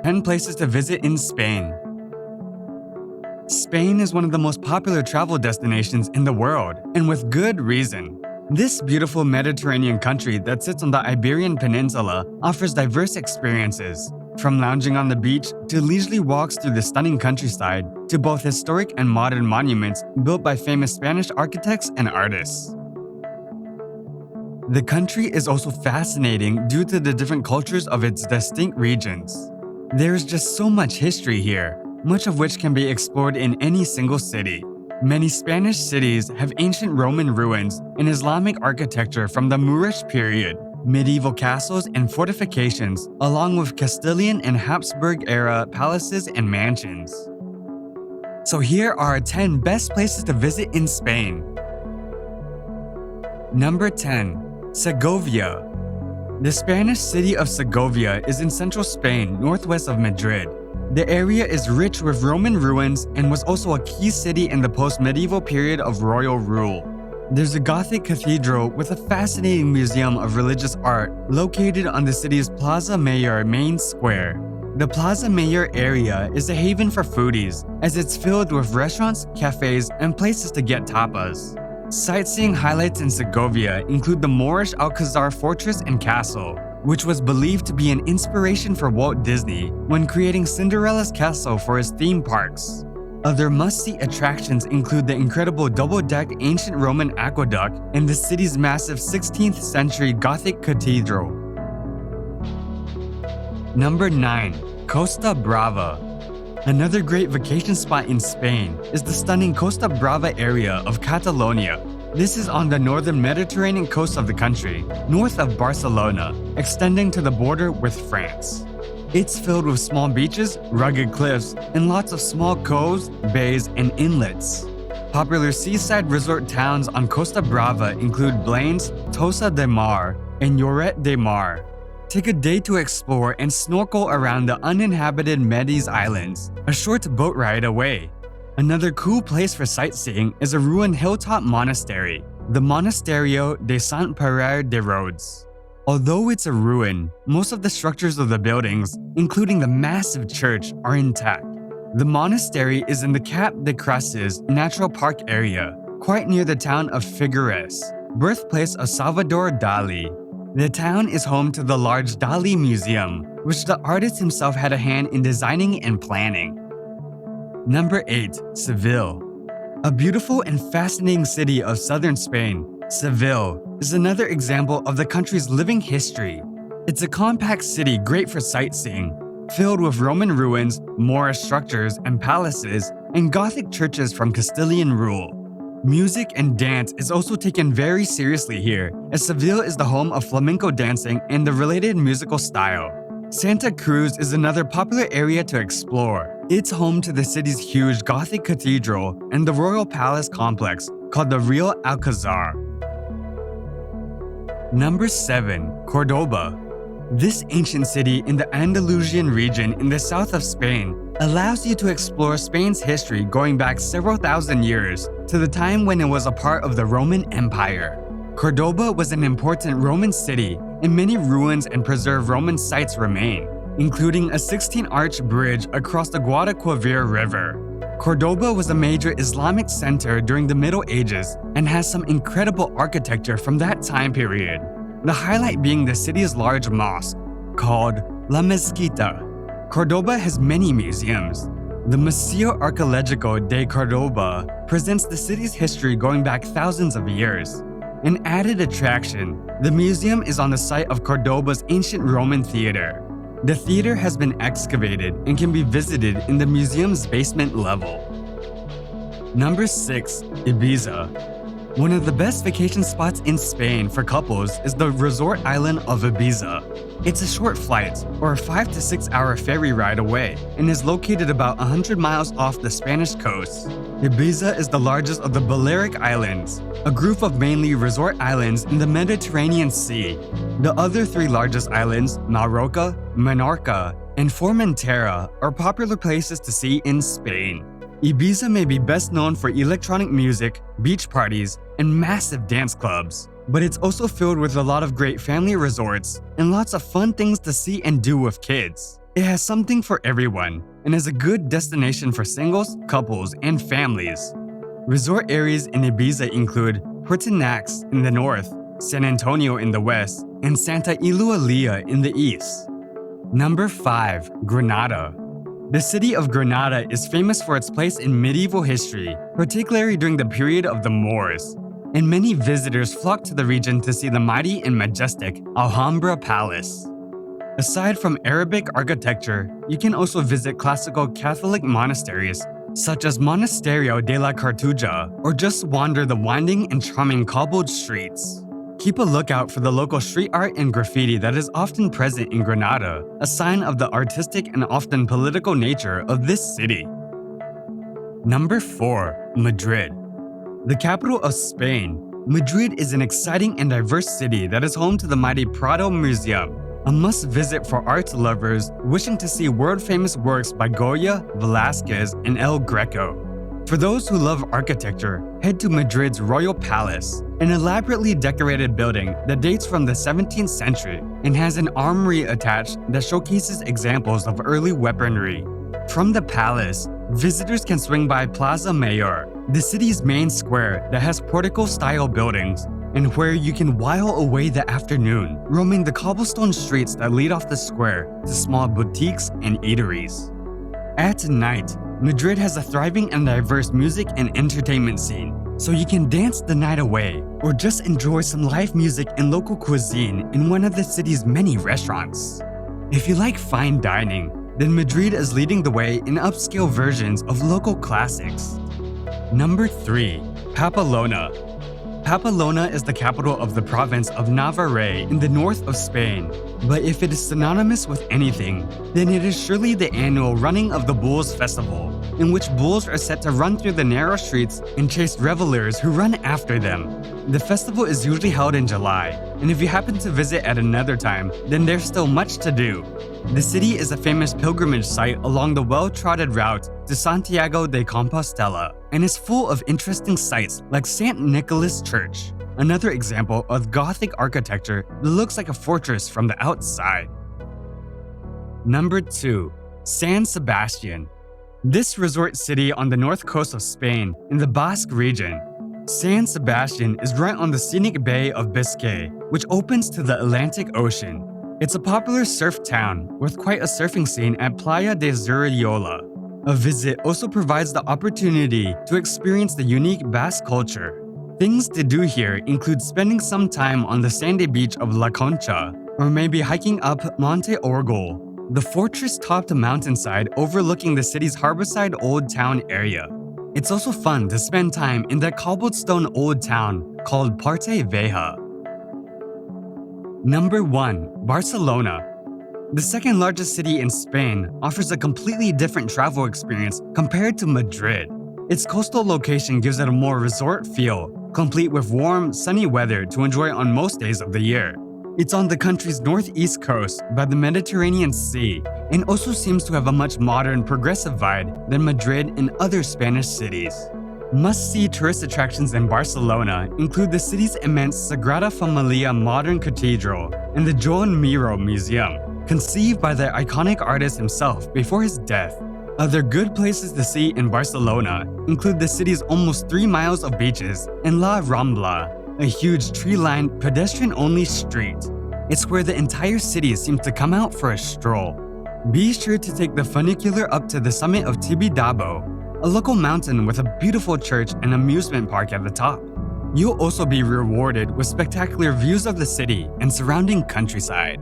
10 places to visit in Spain. Spain is one of the most popular travel destinations in the world, and with good reason. This beautiful Mediterranean country that sits on the Iberian Peninsula offers diverse experiences, from lounging on the beach to leisurely walks through the stunning countryside to both historic and modern monuments built by famous Spanish architects and artists. The country is also fascinating due to the different cultures of its distinct regions. There is just so much history here, much of which can be explored in any single city. Many Spanish cities have ancient Roman ruins and Islamic architecture from the Moorish period, medieval castles and fortifications, along with Castilian and Hapsburg-era palaces and mansions. So here are our 10 best places to visit in Spain. Number 10. Segovia. The Spanish city of Segovia is in central Spain, northwest of Madrid. The area is rich with Roman ruins and was also a key city in the post-medieval period of royal rule. There's a Gothic cathedral with a fascinating museum of religious art located on the city's Plaza Mayor main square. The Plaza Mayor area is a haven for foodies, as it's filled with restaurants, cafes, and places to get tapas. Sightseeing highlights in Segovia include the Moorish Alcazar fortress and castle, which was believed to be an inspiration for Walt Disney when creating Cinderella's castle for his theme parks. Other must-see attractions include the incredible double-decked ancient Roman aqueduct and the city's massive 16th century Gothic cathedral. Number 9. Costa Brava. Another great vacation spot in Spain is the stunning Costa Brava area of Catalonia. This is on the northern Mediterranean coast of the country, north of Barcelona, extending to the border with France. It's filled with small beaches, rugged cliffs, and lots of small coves, bays, and inlets. Popular seaside resort towns on Costa Brava include Blanes, Tossa de Mar, and Lloret de Mar. Take a day to explore and snorkel around the uninhabited Medes Islands, a short boat ride away. Another cool place for sightseeing is a ruined hilltop monastery, the Monasterio de Sant Pere de Rhodes. Although it's a ruin, most of the structures of the buildings, including the massive church, are intact. The monastery is in the Cap de Cruces Natural Park area, quite near the town of Figueres, birthplace of Salvador Dali. The town is home to the large Dali Museum, which the artist himself had a hand in designing and planning. Number 8. Seville. A beautiful and fascinating city of southern Spain, Seville is another example of the country's living history. It's a compact city great for sightseeing, filled with Roman ruins, Moorish structures and palaces, and Gothic churches from Castilian rule. Music and dance is also taken very seriously here, as Seville is the home of flamenco dancing and the related musical style. Santa Cruz is another popular area to explore. It's home to the city's huge Gothic cathedral and the royal palace complex called the Real Alcazar. Number 7. Cordoba. This ancient city in the Andalusian region in the south of Spain allows you to explore Spain's history going back several thousand years to the time when it was a part of the Roman Empire. Cordoba was an important Roman city, and many ruins and preserved Roman sites remain, including a 16-arch bridge across the Guadalquivir River. Cordoba was a major Islamic center during the Middle Ages and has some incredible architecture from that time period. The highlight being the city's large mosque, called La Mezquita. Cordoba has many museums. The Museo Arqueológico de Cordoba presents the city's history going back thousands of years. An added attraction, the museum is on the site of Cordoba's ancient Roman theater. The theater has been excavated and can be visited in the museum's basement level. Number 6. Ibiza. One of the best vacation spots in Spain for couples is the resort island of Ibiza. It's a short flight, or a 5 to 6 hour ferry ride away, and is located about 100 miles off the Spanish coast. Ibiza is the largest of the Balearic Islands, a group of mainly resort islands in the Mediterranean Sea. The other 3 largest islands, Mallorca, Menorca, and Formentera, are popular places to see in Spain. Ibiza may be best known for electronic music, beach parties, and massive dance clubs, but it's also filled with a lot of great family resorts and lots of fun things to see and do with kids. It has something for everyone and is a good destination for singles, couples, and families. Resort areas in Ibiza include Portinax in the north, San Antonio in the west, and Santa Eulalia in the east. Number 5. Granada. The city of Granada is famous for its place in medieval history, particularly during the period of the Moors, and many visitors flock to the region to see the mighty and majestic Alhambra Palace. Aside from Arabic architecture, you can also visit classical Catholic monasteries such as Monasterio de la Cartuja, or just wander the winding and charming cobbled streets. Keep a lookout for the local street art and graffiti that is often present in Granada, a sign of the artistic and often political nature of this city. Number 4. Madrid. The capital of Spain, Madrid is an exciting and diverse city that is home to the mighty Prado Museum, a must-visit for art lovers wishing to see world-famous works by Goya, Velázquez, and El Greco. For those who love architecture, head to Madrid's Royal Palace, an elaborately decorated building that dates from the 17th century and has an armory attached that showcases examples of early weaponry. From the palace, visitors can swing by Plaza Mayor, the city's main square that has portico-style buildings, and where you can while away the afternoon, roaming the cobblestone streets that lead off the square to small boutiques and eateries. At night, Madrid has a thriving and diverse music and entertainment scene, so you can dance the night away or just enjoy some live music and local cuisine in one of the city's many restaurants. If you like fine dining, then Madrid is leading the way in upscale versions of local classics. Number 3. Pamplona. Pamplona is the capital of the province of Navarre in the north of Spain, but if it is synonymous with anything, then it is surely the annual running of the Bulls Festival, in which bulls are set to run through the narrow streets and chase revelers who run after them. The festival is usually held in July, and if you happen to visit at another time, then there's still much to do. The city is a famous pilgrimage site along the well-trodden route to Santiago de Compostela, and is full of interesting sights like St. Nicholas Church, another example of Gothic architecture that looks like a fortress from the outside. Number 2. San Sebastian. This resort city on the north coast of Spain, in the Basque region. San Sebastian is right on the scenic Bay of Biscay, which opens to the Atlantic Ocean. It's a popular surf town with quite a surfing scene at Playa de Zurriola. A visit also provides the opportunity to experience the unique Basque culture. Things to do here include spending some time on the sandy beach of La Concha, or maybe hiking up Monte Orgol, the fortress-topped mountainside overlooking the city's harborside Old Town area. It's also fun to spend time in that cobblestone old town called Parte Vieja. Number 1. Barcelona. The second largest city in Spain offers a completely different travel experience compared to Madrid. Its coastal location gives it a more resort feel, complete with warm, sunny weather to enjoy on most days of the year. It's on the country's northeast coast by the Mediterranean Sea, and also seems to have a much modern, progressive vibe than Madrid and other Spanish cities. Must-see tourist attractions in Barcelona include the city's immense Sagrada Familia modern cathedral and the Joan Miró Museum, conceived by the iconic artist himself before his death. Other good places to see in Barcelona include the city's almost 3 miles of beaches and La Rambla, a huge tree-lined, pedestrian-only street. It's where the entire city seems to come out for a stroll. Be sure to take the funicular up to the summit of Tibidabo, a local mountain with a beautiful church and amusement park at the top. You'll also be rewarded with spectacular views of the city and surrounding countryside.